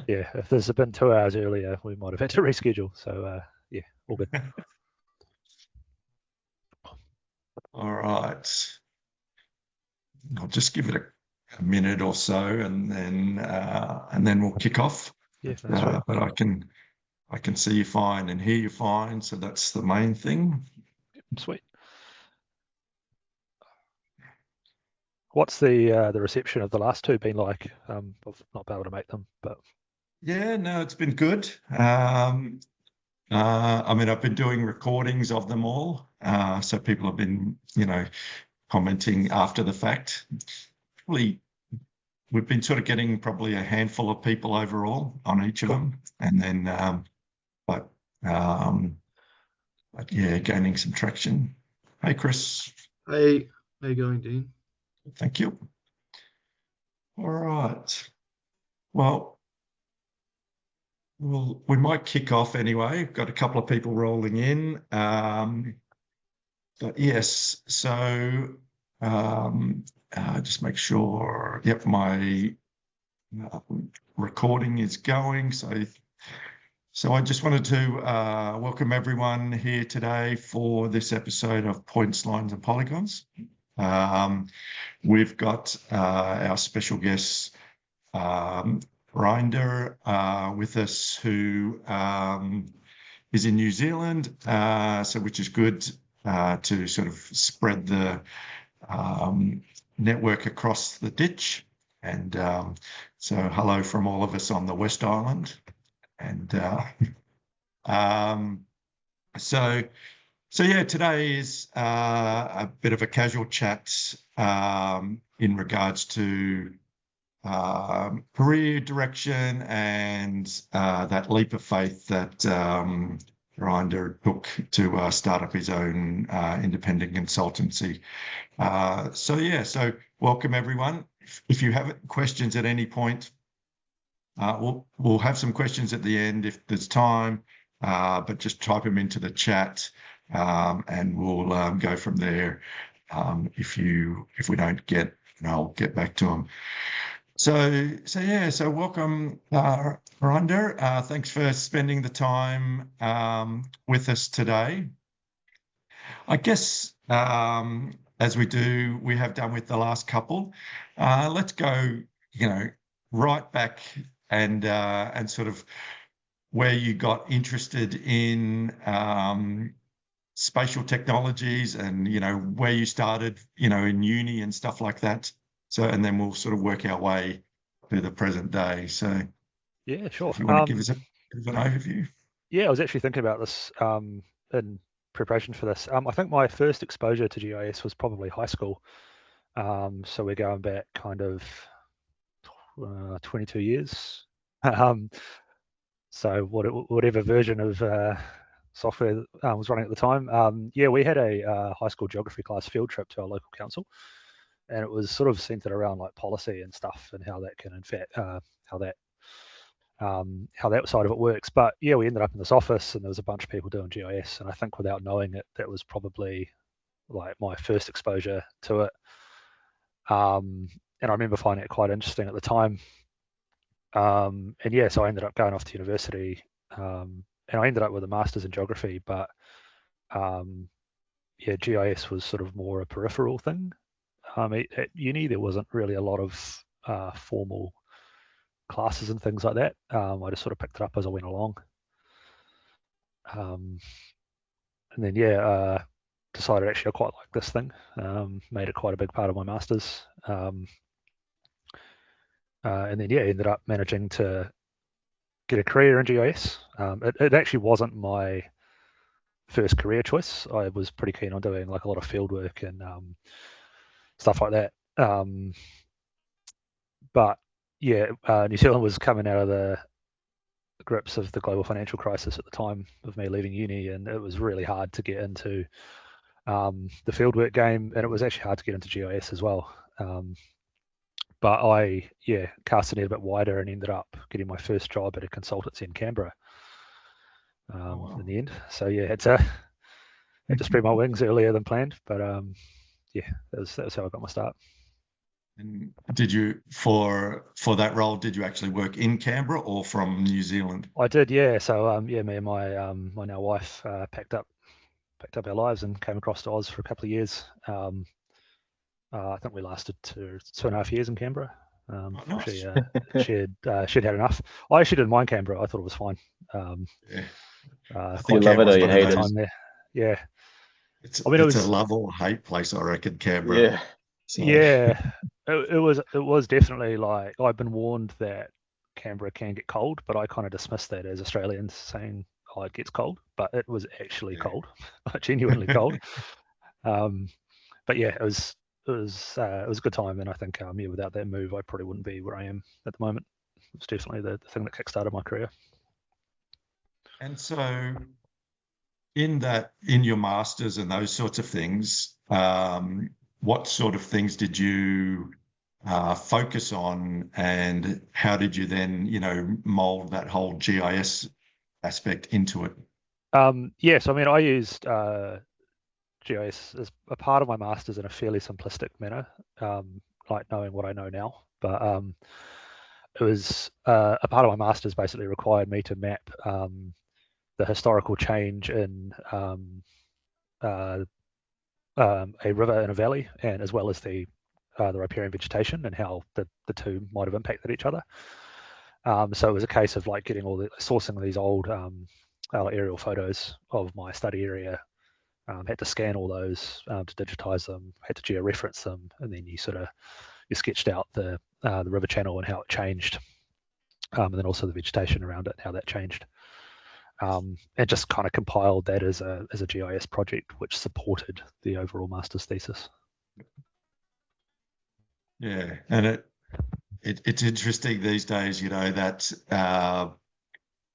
Yeah, if this had been 2 hours earlier, we might have had to reschedule. So yeah, all good. All right. I'll just give it a minute or so, and then we'll kick off. Yeah, that's sweet. But I can see you fine and hear you fine, so that's the main thing. Sweet. What's the reception of the last two been like? I've not been able to make them, but Yeah, no, it's been good. I mean, I've been doing recordings of them all, so people have been, commenting after the fact. Probably we've been sort of getting probably a handful of people overall on each of cool. them, and then but um, but yeah, gaining some traction. Hey, Chris, Hey, how you going, Dean? thank you. All right. Well, we might kick off anyway. We've got a couple of people rolling in. But yes, so just make sure, yep, my uh, recording is going. So I just wanted to welcome everyone here today for this episode of Points, Lines and Polygons. We've got our special guest, Reender, with us, who is in New Zealand, so which is good to sort of spread the network across the ditch. And so hello from all of us on the West Island. And so yeah, today is a bit of a casual chat in regards to career direction and that leap of faith that Reender took to start up his own independent consultancy. So welcome everyone. If you have questions at any point, we'll have some questions at the end if there's time, but just type them into the chat and we'll go from there. If we don't get, I'll get back to them. So welcome, Reender. Thanks for spending the time with us today. I guess as we have done with the last couple. Let's go, right back and sort of where you got interested in spatial technologies and where you started, in uni and stuff like that. So, and then we'll sort of work our way to the present day. So, yeah, sure. if you want to give us a bit of an overview. Yeah, I was actually thinking about this in preparation for this. I think my first exposure to GIS was probably high school. So we're going back kind of 22 years. Um, so whatever version of software was running at the time. Yeah, we had a high school geography class field trip to our local council, and it was sort of centered around like policy and stuff and how that can how that side of it works. But yeah, we ended up in this office and there was a bunch of people doing GIS, and I think without knowing it, that was probably like my first exposure to it. And I remember finding it quite interesting at the time. And yeah, so I ended up going off to university, and I ended up with a master's in geography, but um, yeah, GIS was sort of more a peripheral thing. At uni, there wasn't really a lot of formal classes and things like that. I just sort of picked it up as I went along. Um, and then, yeah, decided actually I quite like this thing. Made it quite a big part of my master's. And then, yeah, ended up managing to get a career in GIS. It actually wasn't my first career choice. I was pretty keen on doing like a lot of field work and stuff like that. But yeah, New Zealand was coming out of the grips of the global financial crisis at the time of me leaving uni, and it was really hard to get into the fieldwork game, and it was actually hard to get into GIS as well. But I, yeah, cast the net a bit wider and ended up getting my first job at a consultancy in Canberra in the end. So yeah, had to spread my wings earlier than planned, but yeah, that was how I got my start. And did you, for that role, did you actually work in Canberra or from New Zealand? I did, yeah. So me and my now wife packed up our lives and came across to Oz for a couple of years. I think we lasted 2.5 years in Canberra Oh, before nice. she'd had enough. I actually didn't mind Canberra. I thought it was fine. Yeah, I Do you Quite think love it or Canberra's you one of enjoyed hate the it? those. time there. Yeah, It's I mean it it's a was love or hate place, I reckon, Canberra. Yeah. So yeah, it was definitely like I've been warned that Canberra can get cold, but I kind of dismissed that as Australians saying, "Oh, it gets cold," but it was actually yeah. cold, genuinely cold. Um, but yeah, it was a good time, and I think yeah, without that move, I probably wouldn't be where I am at the moment. It's definitely the thing that kickstarted my career. And so in your masters and those sorts of things, what sort of things did you focus on, and how did you then, mold that whole GIS aspect into it? Yeah, so I mean, I used GIS as a part of my masters in a fairly simplistic manner, like knowing what I know now. But it was a part of my masters basically required me to map the historical change in uh, a river and a valley, and as well as the riparian vegetation and how the two might have impacted each other. So it was a case of like getting sourcing these old aerial photos of my study area. Had to scan all those to digitize them, had to georeference them, and then you sketched out the river channel and how it changed, and then also the vegetation around it and how that changed. And just kind of compiled that as a GIS project, which supported the overall master's thesis. Yeah, and it's interesting these days, that a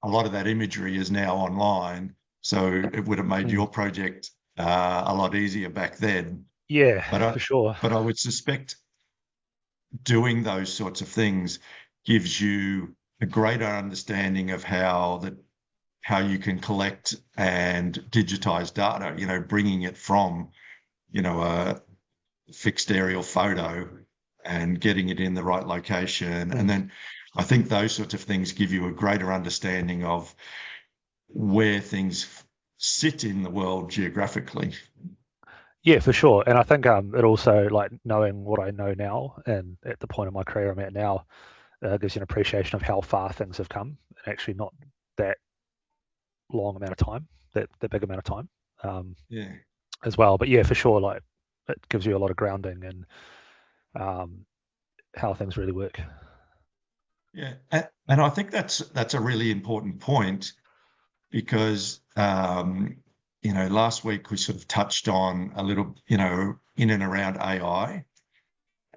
lot of that imagery is now online, so it would have made Mm. your project a lot easier back then. Yeah, But I for sure. but I would suspect doing those sorts of things gives you a greater understanding of how you can collect and digitize data, bringing it from, a fixed aerial photo and getting it in the right location. And Mm. then I think those sorts of things give you a greater understanding of where things sit in the world geographically. Yeah, for sure. And I think it also, like, knowing what I know now and at the point of my career I'm at now, gives you an appreciation of how far things have come, and actually not that long amount of time, that big amount of time, um, Yeah. as well. But yeah, for sure, like it gives you a lot of grounding in um, how things really work. Yeah. And I think that's a really important point because, last week we sort of touched on a little, in and around AI.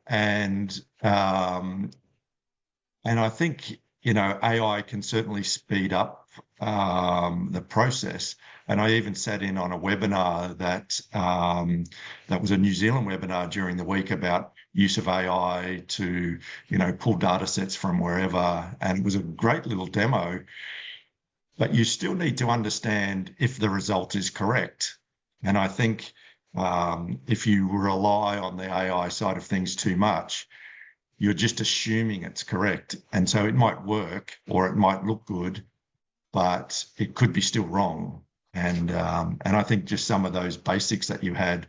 And I think, AI can certainly speed up the process. And I even sat in on a webinar that was a New Zealand webinar during the week about use of AI to, pull data sets from wherever. And it was a great little demo, but you still need to understand if the result is correct. And I think if you rely on the AI side of things too much, you're just assuming it's correct. And so it might work or it might look good, but it could be still wrong. And I think just some of those basics that you had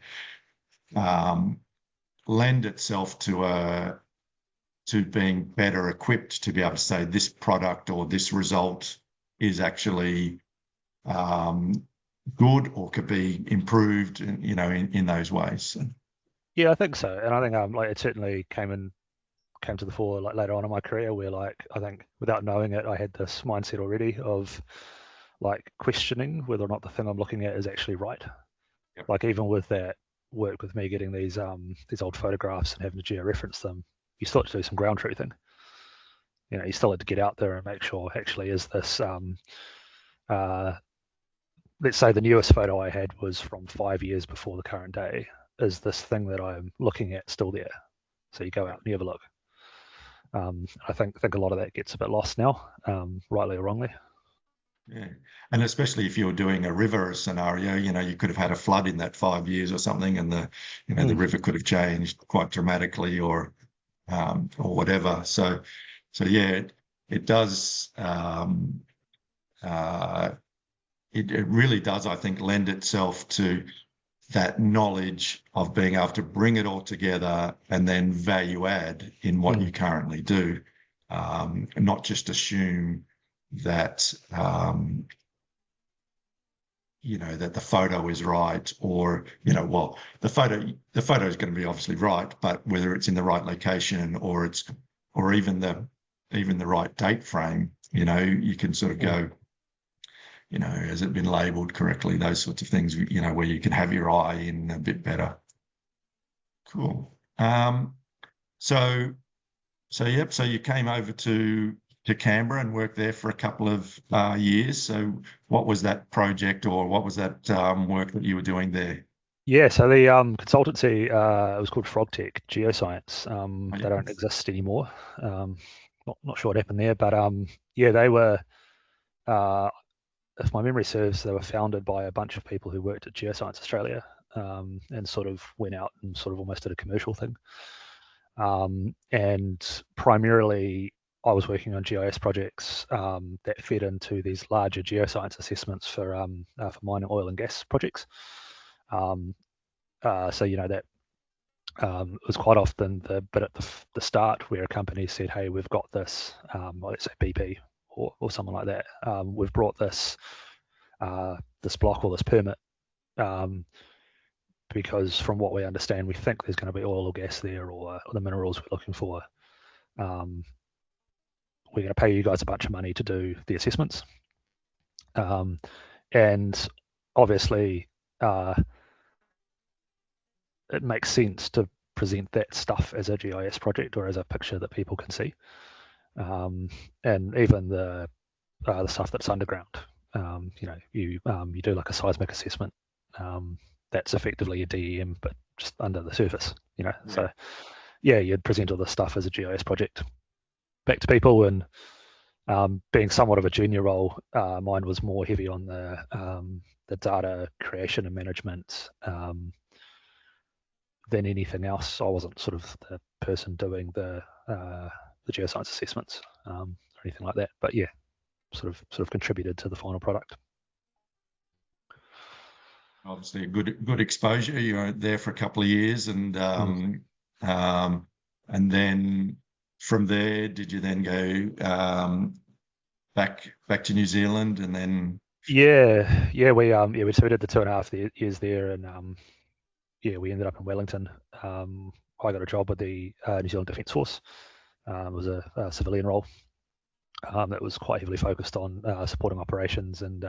um, lend itself to being better equipped to be able to say this product or this result is actually good or could be improved, in those ways. Yeah, I think so. And I think like it certainly came to the fore like later on in my career, where like I think without knowing it, I had this mindset already of like questioning whether or not the thing I'm looking at is actually right. Yep. Like even with that work with me getting these old photographs and having to georeference them, you still have to do some ground truthing. You still had to get out there and make sure actually is this uh, let's say the newest photo I had was from 5 years before the current day. Is this thing that I'm looking at still there? So you go out and you have a look. I think a lot of that gets a bit lost now, rightly or wrongly. Yeah. And especially if you're doing a river scenario, you could have had a flood in that 5 years or something, and the Mm. river could have changed quite dramatically, or or whatever. So yeah, it does. It really does, I think, lend itself to that knowledge of being able to bring it all together and then value add in what you currently do, not just assume that that the photo is right, or well, the photo is going to be obviously right, but whether it's in the right location or even the right date frame, you can sort of go, has it been labeled correctly? Those sorts of things, where you can have your eye in a bit better. Cool. So yep. So you came over to Canberra and worked there for a couple of years. So what was that project, or what was that work that you were doing there? Yeah, so the consultancy, it was called FrogTech Geoscience. Oh, They don't yes. exist anymore. Not sure what happened there, but yeah, they were, uh, if my memory serves, they were founded by a bunch of people who worked at Geoscience Australia, and sort of went out and sort of almost did a commercial thing. And primarily, I was working on GIS projects that fed into these larger geoscience assessments for mining, oil, and gas projects. So that it was quite often the bit at the start where a company said, "Hey, we've got this," let's say BP or someone like that. We've brought this block or this permit, because from what we understand, we think there's going to be oil or gas there, or the minerals we're looking for. We're going to pay you guys a bunch of money to do the assessments. And obviously, it makes sense to present that stuff as a GIS project or as a picture that people can see. And even the stuff that's underground, you do like a seismic assessment. That's effectively a DEM, but just under the surface. Yeah. So yeah, you'd present all this stuff as a GIS project back to people. And being somewhat of a junior role, mine was more heavy on the data creation and management than anything else. I wasn't sort of the person doing the geoscience assessments or anything like that. But yeah, sort of contributed to the final product. Obviously, a good exposure. You were there for a couple of years, and then from there, did you then go back to New Zealand, and then? Yeah, we so we did the 2.5 years there, and yeah, we ended up in Wellington. I got a job with the New Zealand Defence Force. It was a civilian role that was quite heavily focused on supporting operations and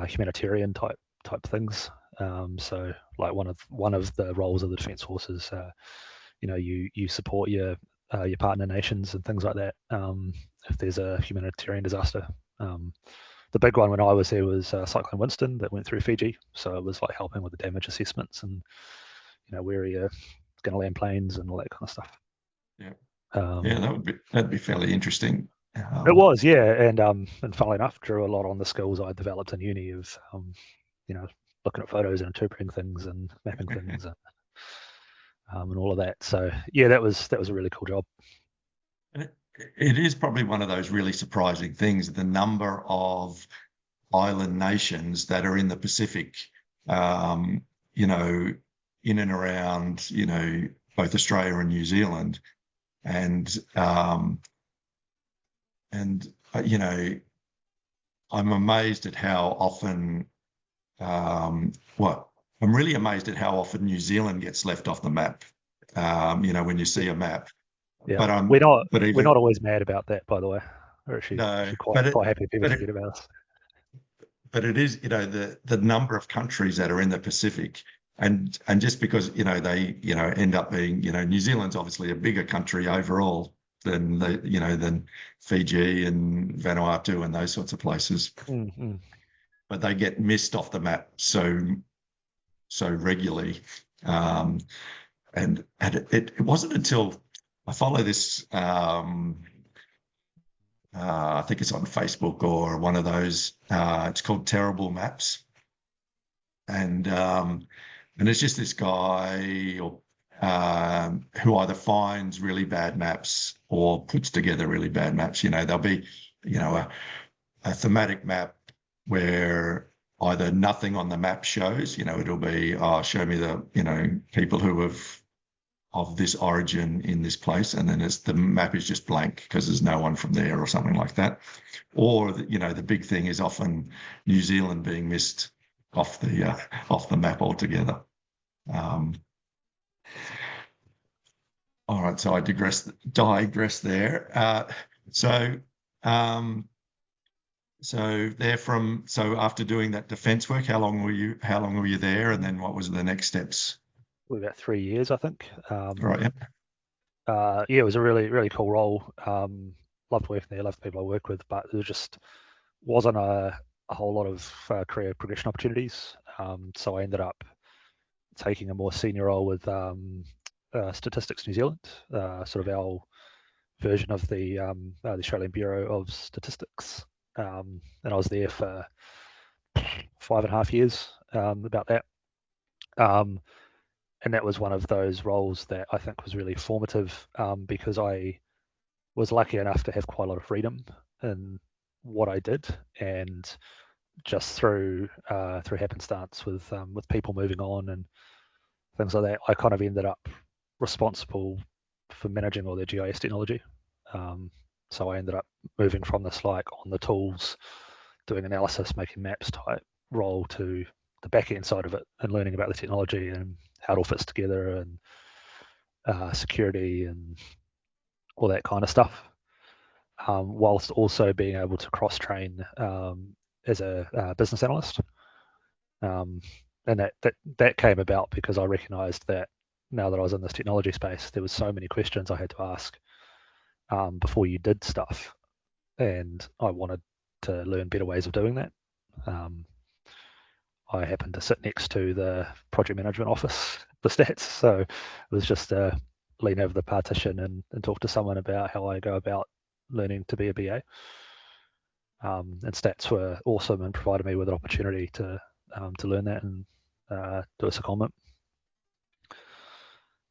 humanitarian type things. So like one of the roles of the Defence Forces, you support your partner nations and things like that if there's a humanitarian disaster. The big one when I was there was Cyclone Winston that went through Fiji. So it was like helping with the damage assessments and where are you going to land planes and all that kind of stuff. Yeah, yeah, that'd be fairly interesting. It was, yeah, and funnily enough, drew a lot on the skills I developed in uni of looking at photos and interpreting things and mapping things and all of that. So yeah, that was a really cool job. It is probably one of those really surprising things, the number of island nations that are in the Pacific, in and around, both Australia and New Zealand. And I'm amazed at how often, I'm really amazed at how often New Zealand gets left off the map, when you see a map. Yeah, But we're not always mad about that, by the way. We're actually no, quite happy people forget about us. But it is, the number of countries that are in the Pacific, and just because they end up being, New Zealand's obviously a bigger country overall than than Fiji and Vanuatu and those sorts of places, but they get missed off the map so regularly. And it wasn't until I follow this. I think it's on Facebook or one of those. It's called Terrible Maps, and it's just this guy, who either finds really bad maps or puts together really bad maps. There'll be, a thematic map where either nothing on the map shows, it'll be, show me the, people who have of this origin in this place, and then the map is just blank because there's no one from there or something like that. Or, the big thing is often New Zealand being missed off the map altogether. All right, so I digress there. So after doing that defence work, how long were you there, and then what was the next steps? About 3 years, I think. Right. Yeah. It was a really, really cool role. Loved working there, loved the people I work with, but there just wasn't a whole lot of career progression opportunities. So I ended up taking a more senior role with Statistics New Zealand, sort of our version of the Australian Bureau of Statistics. And I was there for 5.5 years, about that. And that was one of those roles that I think was really formative, because I was lucky enough to have quite a lot of freedom in what I did, and just through happenstance with people moving on and things like that, I kind of ended up responsible for managing all their GIS technology. So I ended up moving from this like on the tools, doing analysis, making maps type role to the back end side of it and learning about the technology and how it all fits together and security and all that kind of stuff. Whilst also being able to cross train as a business analyst. And that came about because I recognized that now that I was in this technology space, there was so many questions I had to ask before you did stuff, and I wanted to learn better ways of doing that. I happened to sit next to the project management office for stats, so it was just lean over the partition and talk to someone about how I go about learning to be a BA. And stats were awesome and provided me with an opportunity to learn that and do a secondment.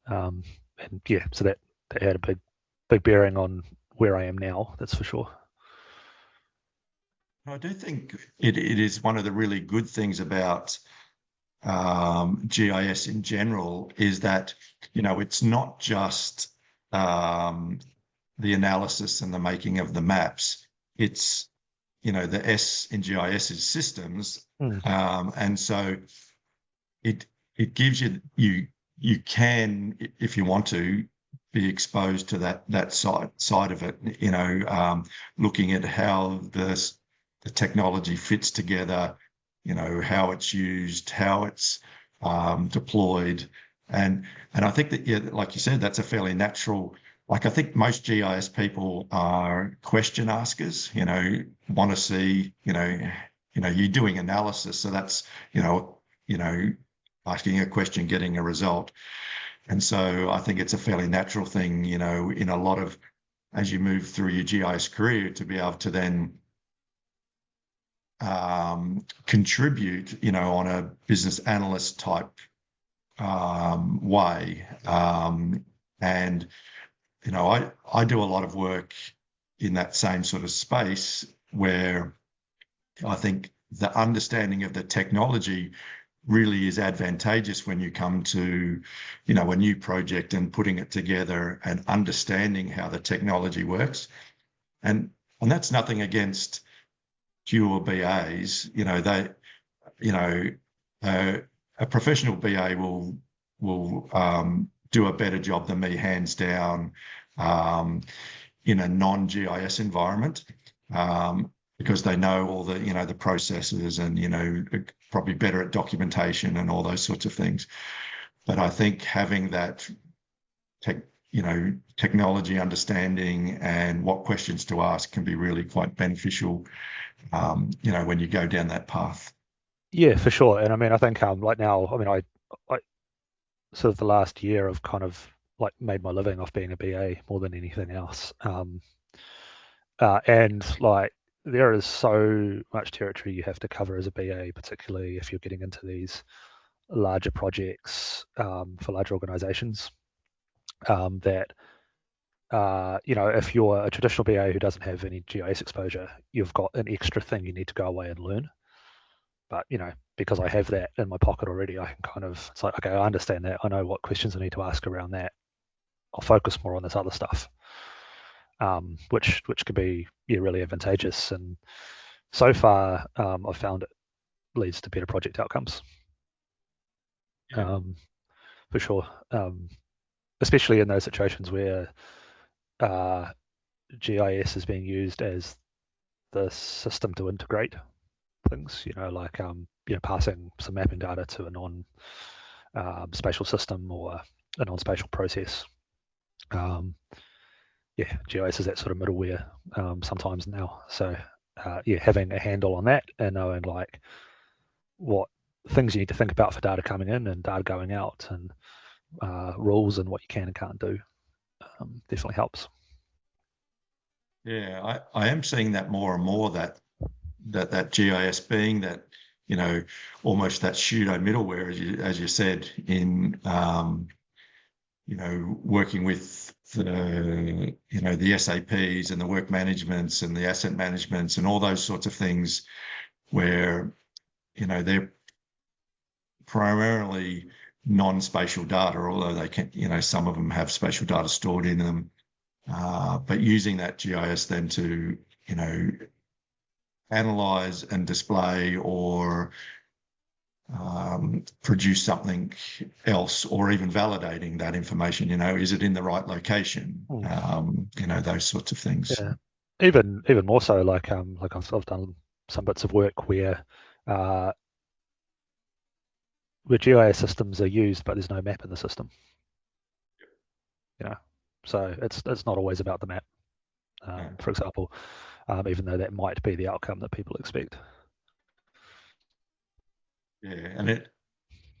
And yeah, so that had a big bearing on where I am now, that's for sure. I do think it is one of the really good things about GIS in general is that, it's not just the analysis and the making of the maps. It's, the S in GIS is systems. And so it gives you can, if you want to, be exposed to that side of it, looking at how the technology fits together, how it's used, how it's deployed. And I think that, yeah, like you said, that's a fairly natural, like I think most GIS people are question askers, want to see, you're doing analysis. So that's, asking a question, getting a result. And so I think it's a fairly natural thing, in a lot of, as you move through your GIS career, to be able to then contribute, on a business analyst type way. And, I do a lot of work in that same sort of space where I think the understanding of the technology really is advantageous when you come to, a new project and putting it together and understanding how the technology works. And that's nothing against pure BAs. A professional BA will do a better job than me, hands down, in a non-GIS environment. Because they know all the, the processes and, probably better at documentation and all those sorts of things. But I think having that technology understanding and what questions to ask can be really quite beneficial, when you go down that path. Yeah, for sure. And I mean, I think like now, I mean, I sort of the last year I've kind of like made my living off being a BA more than anything else. And like there is so much territory you have to cover as a BA, particularly if you're getting into these larger projects for larger organizations that, if you're a traditional BA who doesn't have any GIS exposure, you've got an extra thing you need to go away and learn. But, because I have that in my pocket already, I can it's like, okay, I understand that. I know what questions I need to ask around that. I'll focus more on this other stuff, which can be really advantageous. And so far, I've found it leads to better project outcomes. Yeah. For sure. Especially in those situations where GIS is being used as the system to integrate things, like passing some mapping data to a non-spatial system or a non-spatial process. GIS is that sort of middleware sometimes now. So having a handle on that and knowing like what things you need to think about for data coming in and data going out, and rules and what you can and can't do definitely helps. Yeah, I am seeing that more and more, that GIS being that, almost that pseudo middleware, as you said, in working with the SAPs and the work managements and the asset managements and all those sorts of things, where they're primarily non-spatial data, although they can, some of them have spatial data stored in them. But using that GIS then to, analyze and display or produce something else, or even validating that information, is it in the right location? Those sorts of things. Yeah. Even more so, like I've done some bits of work where GIS systems are used, but there's no map in the system. So it's not always about the map. For example, even though that might be the outcome that people expect. Yeah,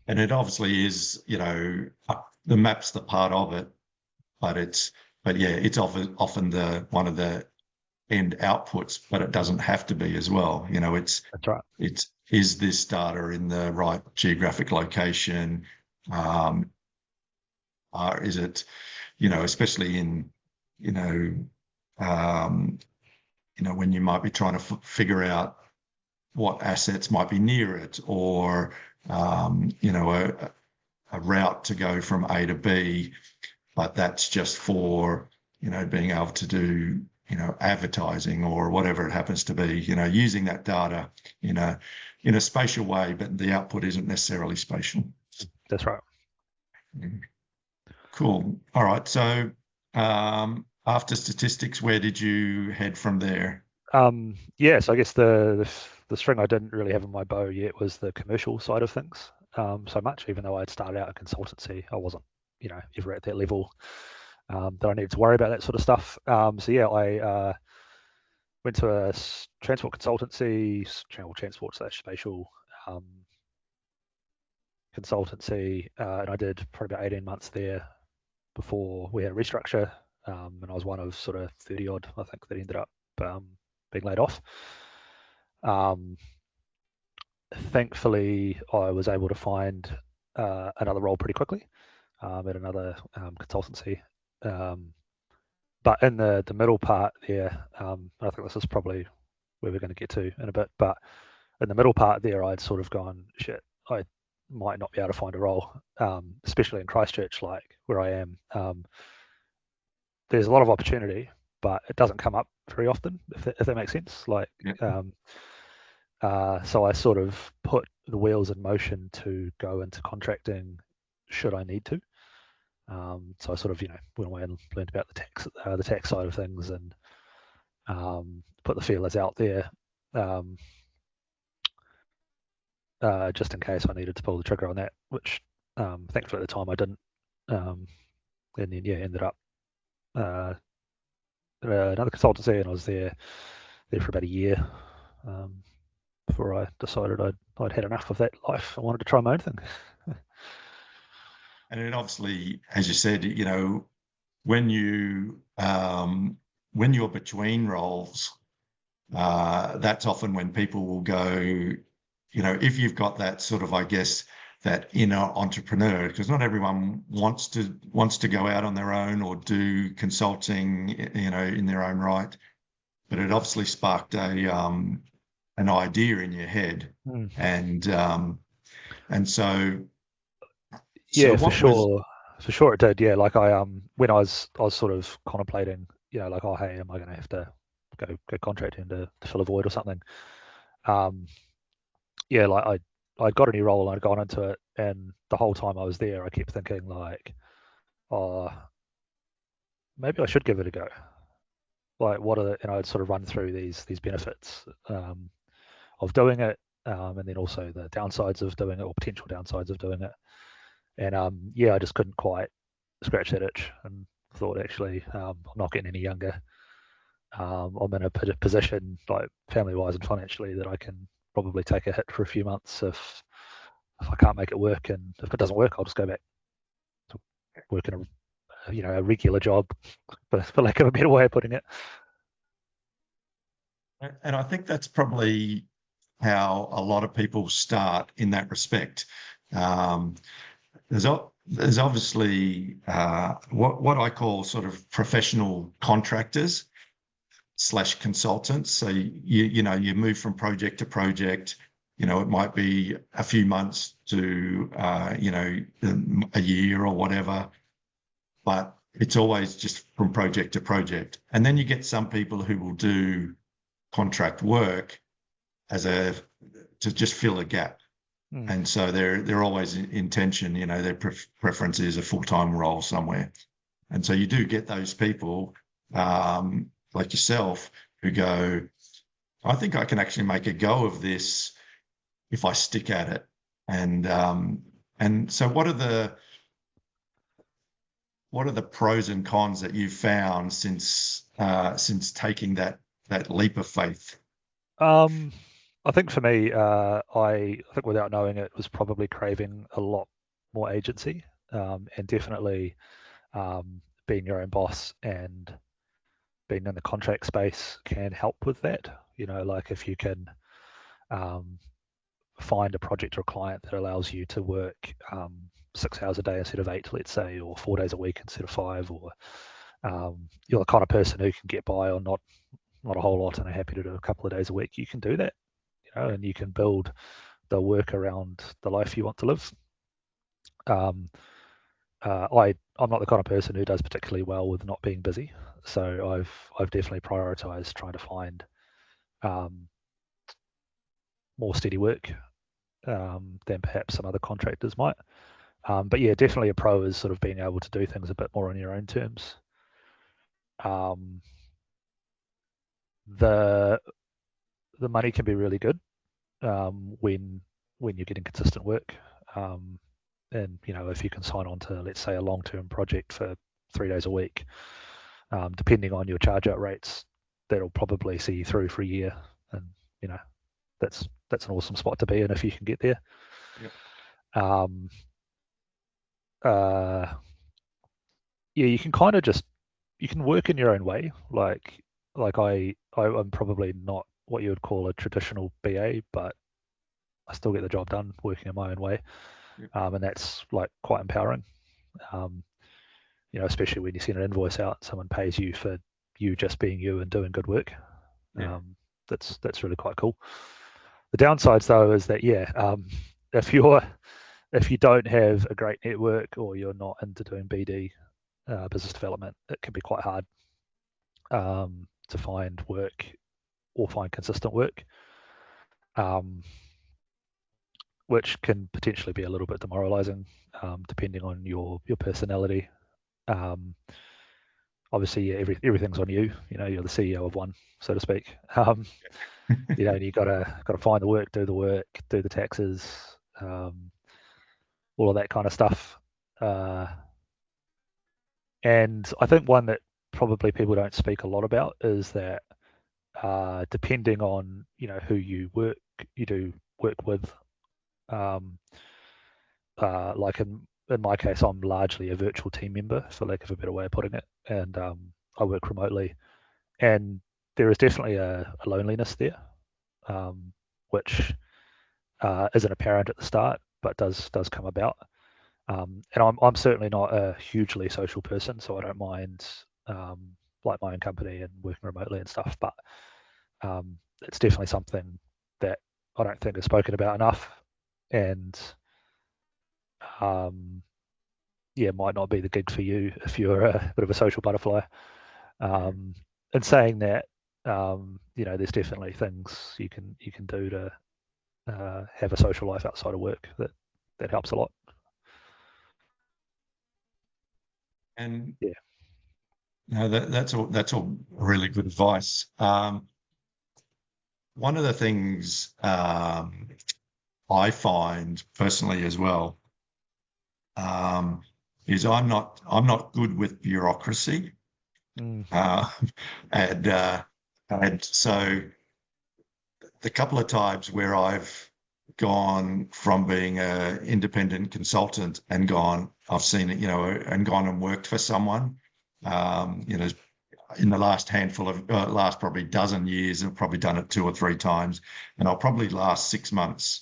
and it obviously is, the map's the part of it, but it's often the one of the end outputs, but it doesn't have to be as well. That's right. Is this data in the right geographic location? Is it, especially in, when you might be trying to figure out what assets might be near it, or, a route to go from A to B, but that's just for, being able to do, advertising or whatever it happens to be, using that data in a spatial way, but the output isn't necessarily spatial. That's right. Cool. All right. So after statistics, where did you head from there? So I guess the string I didn't really have in my bow yet was the commercial side of things so much. Even though I'd started out in consultancy, I wasn't, ever at that level that I needed to worry about that sort of stuff. I went to a transport consultancy, transport/spatial consultancy, and I did probably about 18 months there before we had a restructure, and I was one of sort of 30 odd, I think, that ended up being laid off. Thankfully, I was able to find another role pretty quickly at another consultancy. But in the middle part there, I think this is probably where we're going to get to in a bit, but in the middle part there, I'd sort of gone, shit, I might not be able to find a role, especially in Christchurch, like where I am. There's a lot of opportunity, but it doesn't come up very often, if that makes sense. Like, so I sort of put the wheels in motion to go into contracting should I need to. So I sort of, went away and learned about the tax side of things, and put the feelers out there, just in case I needed to pull the trigger on that, which thankfully at the time I didn't. And then ended up another consultancy, and I was there for about a year before I decided I'd had enough of that life. I wanted to try my own thing. And it obviously, as you said, when you're between roles, that's often when people will go, if you've got that sort of, I guess, that inner entrepreneur, because not everyone wants to go out on their own or do consulting, in their own right. But it obviously sparked an idea in your head, Mm. and so Yeah, for what was sure. For sure it did. Yeah, like when I was sort of contemplating, like, oh hey, am I gonna have to go contracting to fill a void or something? Um, yeah, like I'd got a new role and I'd gone into it, and the whole time I was there, I kept thinking like, oh, maybe I should give it a go. Like, what are the, and I'd sort of run through these benefits of doing it, and then also the downsides of doing it, or potential downsides of doing it. And yeah, I just couldn't quite scratch that itch, and thought actually, I'm not getting any younger. I'm in a position, like family-wise and financially, that I can probably take a hit for a few months if I can't make it work, and if it doesn't work, I'll just go back to working a regular job, for lack of a better way of putting it. and I think that's probably how a lot of people start in that respect. Um, there's obviously what I call sort of professional contractors / consultants. So you move from project to project. It might be a few months to a year or whatever, but it's always just from project to project. And then you get some people who will do contract work to just fill a gap. And so they're always in tension. Their preference is a full-time role somewhere. And so you do get those people like yourself who go, I think I can actually make a go of this if I stick at it. And so what are the pros and cons that you've found since taking that leap of faith? I think for me, I think without knowing it, was probably craving a lot more agency, and definitely being your own boss and being in the contract space can help with that. Like if you can um, find a project or a client that allows you to work 6 hours a day instead of 8, let's say, or 4 days a week instead of 5, or you're the kind of person who can get by on not a whole lot and are happy to do a couple of days a week, you can do that, and you can build the work around the life you want to live. I'm not the kind of person who does particularly well with not being busy, so I've definitely prioritized trying to find um, more steady work than perhaps some other contractors might. But yeah, definitely a pro is sort of being able to do things a bit more on your own terms. Um, the the money can be really good when you're getting consistent work. And if you can sign on to, let's say, a long-term project for 3 days a week, depending on your charge out rates, that'll probably see you through for a year. And you know that's an awesome spot to be in if you can get there. Yep. Um, uh, yeah, you can kind of just you can work in your own way. Like I'm probably not what you would call a traditional BA, but I still get the job done working in my own way, Yep. and that's like quite empowering. Um, especially when you send an invoice out, someone pays you for you just being you and doing good work. Yeah. That's really quite cool. The downsides though is that if you don't have a great network or you're not into doing BD, business development, it can be quite hard to find work or find consistent work, um, which can potentially be a little bit demoralizing, depending on your personality. Um, Obviously, yeah, everything's on you. You're the CEO of one, so to speak. And you gotta find the work, do the taxes, all of that kind of stuff. And I think one that probably people don't speak a lot about is that depending on who you do work with. Um, like in my case, I'm largely a virtual team member, for lack of a better way of putting it, and I work remotely. And there is definitely a loneliness there, which isn't apparent at the start. but does come about. And I'm certainly not a hugely social person, so I don't mind like my own company and working remotely and stuff. But it's definitely something that I don't think is spoken about enough, and yeah, might not be the gig for you if you're a bit of a social butterfly. And saying that, there's definitely things you can do to have a social life outside of work that helps a lot. And Yeah. no, that's all really good advice. One of the things I find personally as well is I'm not good with bureaucracy, uh, and so the couple of times where I've gone from being an independent consultant and I've seen it, and gone and worked for someone, in the last last probably dozen years, I've probably done it 2 or 3 times, and I'll probably last 6 months.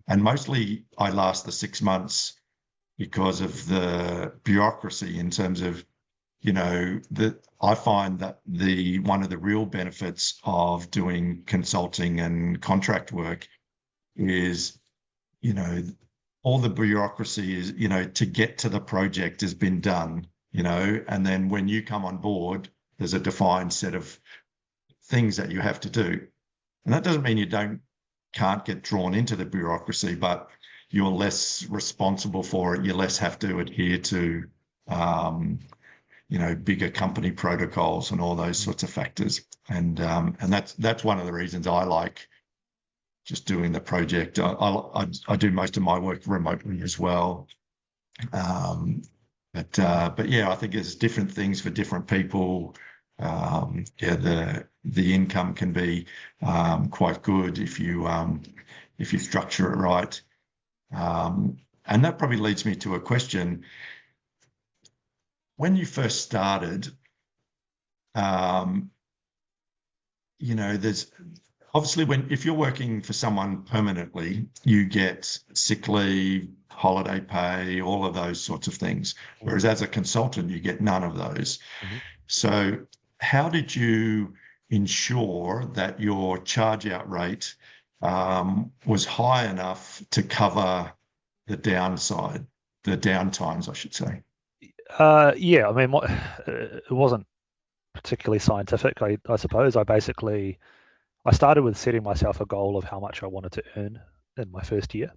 And mostly I last the 6 months because of the bureaucracy in terms of, I find that one of the real benefits of doing consulting and contract work is, all the bureaucracy is, to get to the project has been done, and then when you come on board, there's a defined set of things that you have to do. And that doesn't mean you can't get drawn into the bureaucracy, but you're less responsible for it. You less have to adhere to, bigger company protocols and all those sorts of factors. And that's one of the reasons I like just doing the project. I do most of my work remotely as well. But yeah, I think there's different things for different people. The income can be quite good if you structure it right. And that probably leads me to a question. When you first started, there's obviously if you're working for someone permanently, you get sick leave, holiday pay, all of those sorts of things. Whereas as a consultant, you get none of those. Mm-hmm. So how did you ensure that your charge out rate was high enough to cover the downtimes, I should say? Yeah, I mean, it wasn't particularly scientific, I suppose. I started with setting myself a goal of how much I wanted to earn in my first year,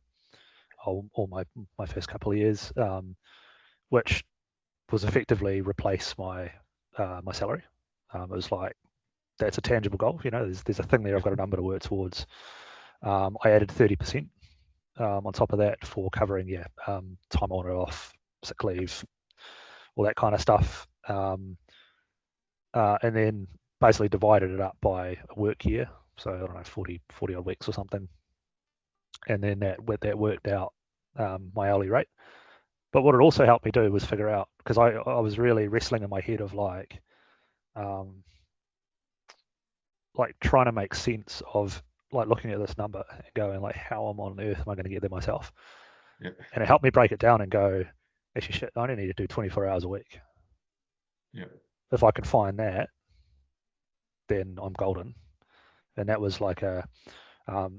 or my first couple of years, which was effectively replace my my salary. It was like that's a tangible goal. There's a thing there. I've got a number to work towards. I added 30% on top of that for covering time on and off, sick leave, all that kind of stuff. And then basically divided it up by a work year. So I don't know, 40 odd weeks or something. And then that worked out my hourly rate. But what it also helped me do was figure out, because I was really wrestling in my head of like trying to make sense of like looking at this number and going like, how on earth am I going to get there myself? Yeah. And it helped me break it down and go, actually, shit, I only need to do 24 hours a week. Yeah. If I can find that, then I'm golden. And that was like a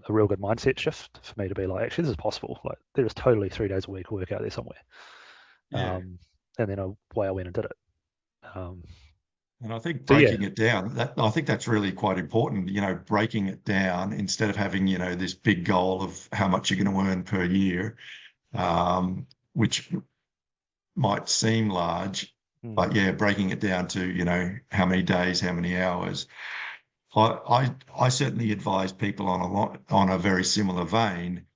real good mindset shift for me to be like, actually, this is possible. Like, there is totally 3 days a week work out there somewhere. Yeah. And then away I went and did it. And I think So yeah, breaking it down, I think that's really quite important, breaking it down instead of having, this big goal of how much you're going to earn per year, which might seem large, but yeah, breaking it down to, how many days, how many hours. I certainly advise people on a very similar vein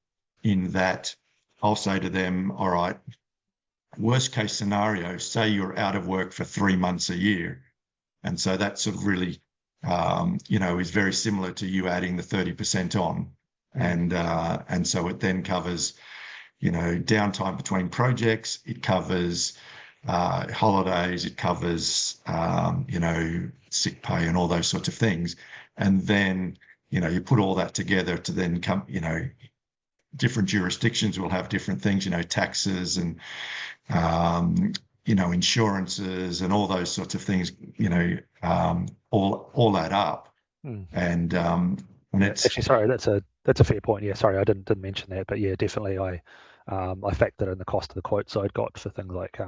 in that I'll say to them, all right, worst case scenario, say you're out of work for 3 months a year. And so that sort of really, is very similar to you adding the 30% on. And so it then covers, downtime between projects. It covers holidays. It covers, sick pay and all those sorts of things. And then, you put all that together to then come, different jurisdictions will have different things, taxes and, insurances and all those sorts of things, all add up. And it's actually, sorry, that's a fair point. Yeah, sorry, I didn't mention that, but yeah, definitely I factored in the cost of the quotes I'd got for things like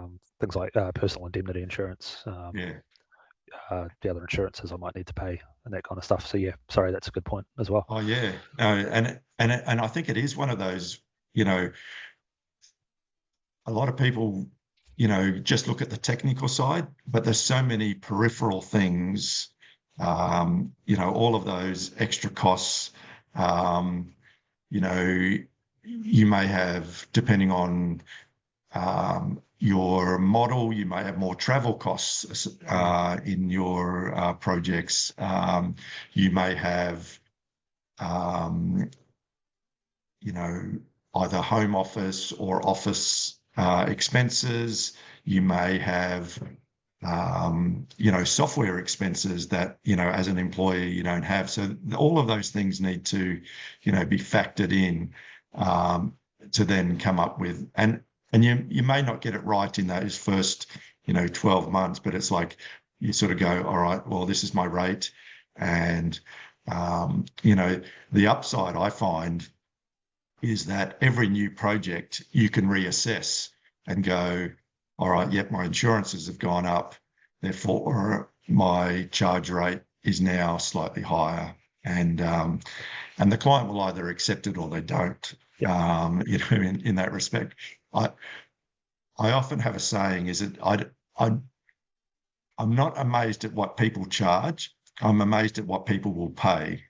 personal indemnity insurance, the other insurances I might need to pay and that kind of stuff. So yeah, sorry, that's a good point as well. Oh yeah, no, and I think it is one of those, a lot of people, just look at the technical side, but there's so many peripheral things, all of those extra costs, you may have, depending on your model, you may have more travel costs in your projects. You may have, either home office or office expenses. You may have, software expenses that, as an employer, you don't have. So all of those things need to, be factored in to then come up with, and you may not get it right in those first, 12 months, but it's like you sort of go, all right, well, this is my rate. And, the upside I find is that every new project you can reassess and go, all right, yep, my insurances have gone up, therefore my charge rate is now slightly higher. And the client will either accept it or they don't. In that respect. I often have a saying is that I'm not amazed at what people charge. I'm amazed at what people will pay.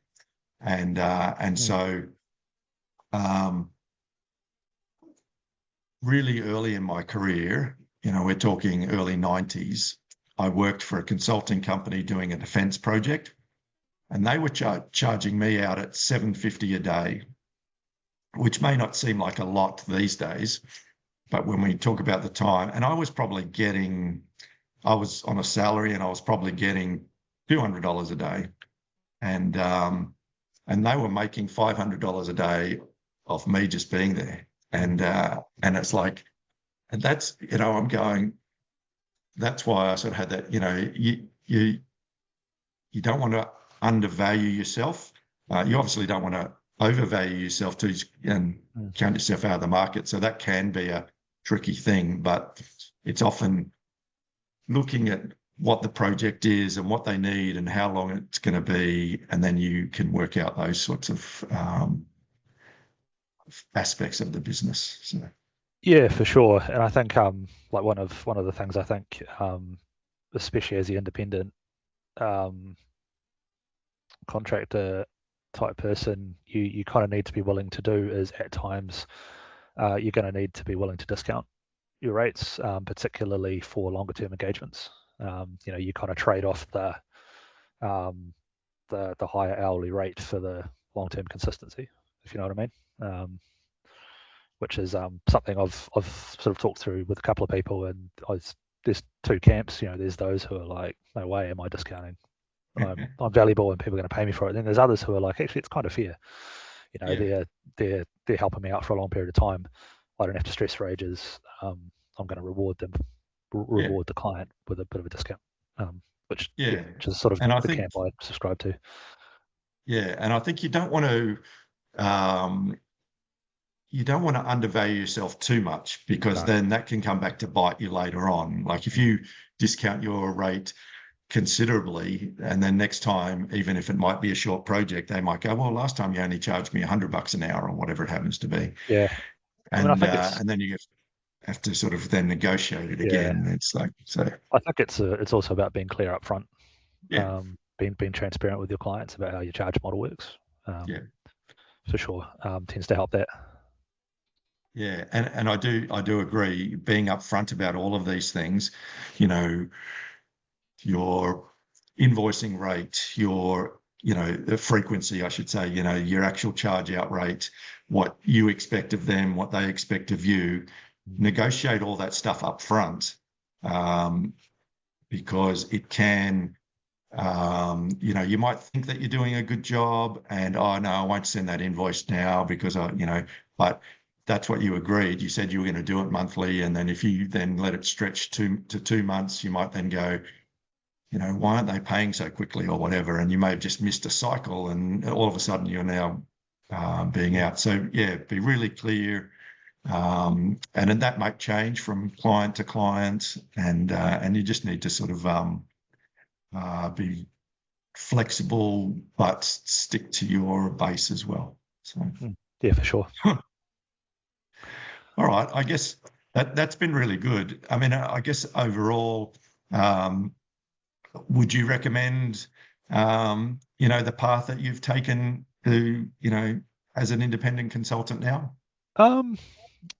And so really early in my career, we're talking early 90s, I worked for a consulting company doing a defence project, and they were charging me out at $750 a day, which may not seem like a lot these days, but when we talk about the time, and I was on a salary and I was probably getting $200 a day, and they were making $500 a day off me just being there. And it's like, and that's, I'm going, that's why I sort of had that, you don't want to undervalue yourself. You obviously don't want to overvalue yourself too and count yourself out of the market. So that can be a tricky thing, but it's often looking at what the project is and what they need and how long it's going to be, and then you can work out those sorts of aspects of the business. So. Yeah, for sure. And I think like one of the things I think, especially as the independent contractor type person, you kind of need to be willing to do is at times you're going to need to be willing to discount your rates, particularly for longer term engagements. You kind of trade off the higher hourly rate for the long term consistency, if you know what I mean. Which is something I've sort of talked through with a couple of people, and there's two camps. There's those who are like, no way am I discounting. I'm valuable and people are going to pay me for it. Then there's others who are like, actually, it's kind of fair. They're helping me out for a long period of time. I don't have to stress for ages. I'm going to reward them, reward the client with a bit of a discount, which is sort of the camp I subscribe to. Yeah, and I think you don't want to undervalue yourself too much, because then that can come back to bite you later on. Like if you discount your rate considerably, and then next time, even if it might be a short project, they might go, well, last time you only charged me $100 an hour or whatever it happens to be. Yeah. And and then you have to sort of then negotiate it again. It's like, so I think it's also about being clear up front. Being transparent with your clients about how your charge model works. For sure. Tends to help that. Yeah, and I do agree, being upfront about all of these things, your invoicing rate, your, the frequency, I should say, your actual charge out rate, what you expect of them, what they expect of you, negotiate all that stuff up front, because it can You might think that you're doing a good job, and oh no, I won't send that invoice now because but that's what you agreed. You said you were going to do it monthly, and then if you then let it stretch to 2 months, you might then go, why aren't they paying so quickly or whatever? And you may have just missed a cycle, and all of a sudden you're now being out. So yeah, be really clear. And then that might change from client to client, and you just need to sort of be flexible, but stick to your base as well. So yeah, for sure. All right, I guess that's been really good. I mean, I guess overall, would you recommend, the path that you've taken to, as an independent consultant now?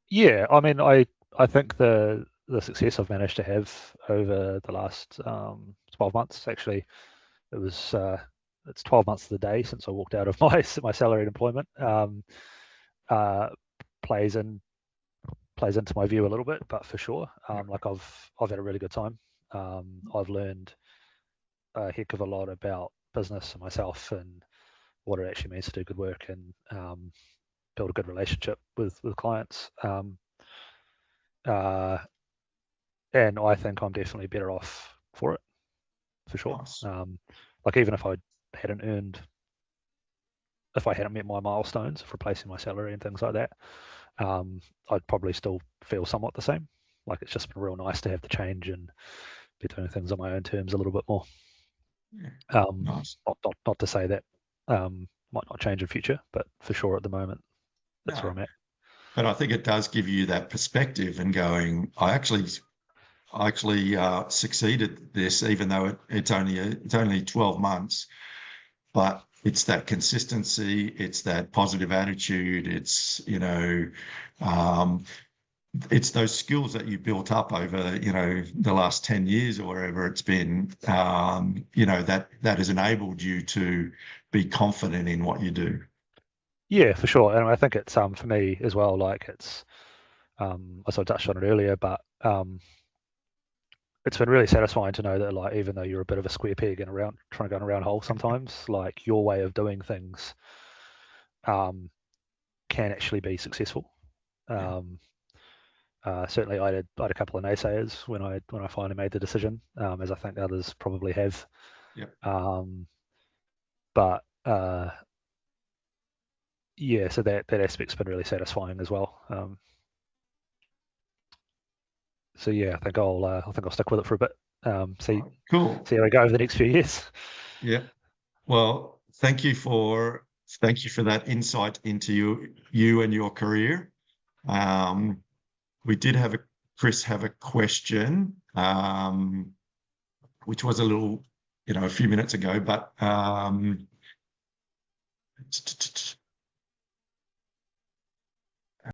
Yeah, I mean, I think the success I've managed to have over the last 12 months, actually, it's 12 months to the day since I walked out of my salaried employment, uh, plays into my view a little bit, but for sure, like I've had a really good time. I've learned a heck of a lot about business and myself and what it actually means to do good work and build a good relationship with clients. Uh, and I think I'm definitely better off for it, for sure. Nice. Like even if I hadn't met my milestones of replacing my salary and things like that, I'd probably still feel somewhat the same. Like it's just been real nice to have the change and be doing things on my own terms a little bit more. Yeah. Nice. Not to say that might not change in future, but for sure at the moment, that's where I'm at. But I think it does give you that perspective and going, I actually succeeded this, even though it's only 12 months, but it's that consistency, it's that positive attitude, it's it's those skills that you built up over the last 10 years or wherever it's been, that has enabled you to be confident in what you do. Yeah, for sure. And I think it's for me as well, like it's I sort of touched on it earlier, but it's been really satisfying to know that like even though you're a bit of a square peg and trying to go in a round hole sometimes, like your way of doing things can actually be successful. Certainly I had a couple of naysayers when I finally made the decision, as I think others probably have. Yeah. But yeah, so that aspect's been really satisfying as well. So yeah, I think I'll stick with it for a bit. Cool. See how we go over the next few years. Yeah. Well, thank you for that insight into you and your career. We did have Chris have a question, which was a little, a few minutes ago, but